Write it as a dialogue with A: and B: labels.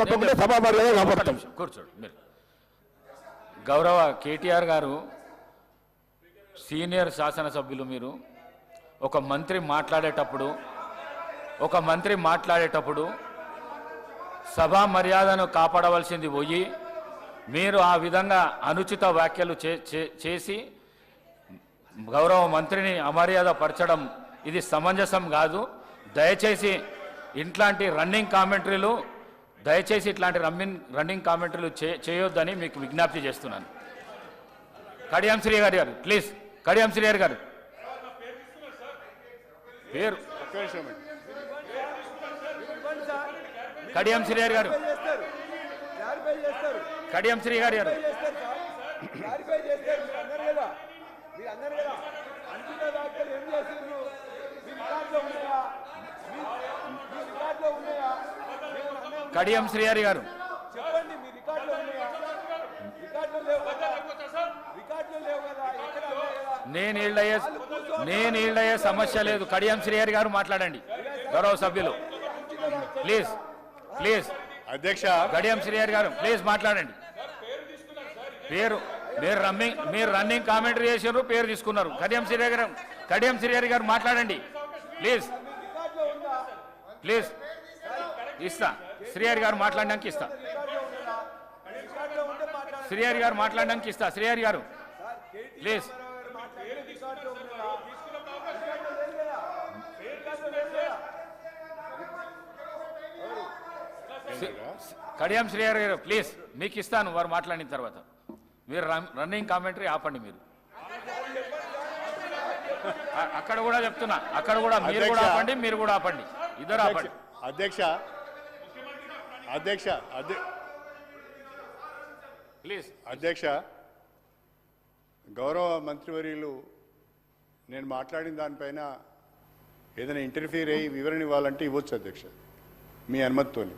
A: తప్పకుండా సభా మర్యాద కాపాడుతాం.
B: కూర్చోండి మీరు. గౌరవ కేటీఆర్ గారు సీనియర్ శాసనసభ్యులు, మీరు ఒక మంత్రి మాట్లాడేటప్పుడు సభా మర్యాదను కాపాడవలసింది పోయి మీరు ఆ విధంగా అనుచిత వ్యాఖ్యలు చేసి గౌరవ మంత్రిని అమర్యాద పరచడం ఇది సమంజసం కాదు. దయచేసి ఇట్లాంటి రన్నింగ్ కామెంటరీలు చేయొద్దని మీకు విజ్ఞప్తి చేస్తున్నాను. కడియం శ్రీ గారు ప్లీజ్. కడియం శ్రీ గారు పేరు కడియం శ్రీ గారు కడియం శ్రీ గారు కడియం శ్రీహరి గారు నేను ఈల్డయ్యే సమస్య లేదు. కడియం శ్రీహరి గారు మాట్లాడండి. గౌరవ సభ్యులు ప్లీజ్ ప్లీజ్.
C: అధ్యక్ష
B: కడియం శ్రీహరి గారు ప్లీజ్ మాట్లాడండి. మీరు రన్నింగ్ కామెంటరీ చేశారు, పేరు తీసుకున్నారు. కడియం శ్రీహరి గారు మాట్లాడండి ప్లీజ్ ప్లీజ్. ఇస్తా శ్రీహరి గారు మాట్లాడడానికి ఇస్తా. శ్రీహరి గారు మాట్లాడడానికి ఇస్తా. శ్రీహరి గారు ప్లీజ్. కడియం శ్రీహరి గారు ప్లీజ్, మీకు ఇస్తాను వారు మాట్లాడిన తర్వాత. మీరు రన్నింగ్ కామెంటరీ ఆపండి. మీరు అక్కడ కూడా చెప్తున్నా, అక్కడ కూడా మీరు కూడా ఆపండి, మీరు కూడా ఆపండి, ఇద్దరు ఆపండి.
C: అధ్యక్ష గౌరవ మంత్రివర్యులు నేను మాట్లాడిన దానిపైన ఏదైనా ఇంటర్ఫియర్ అయ్యి వివరణ ఇవ్వాలంటే ఇవ్వచ్చు అధ్యక్ష, మీ అనుమతితోని.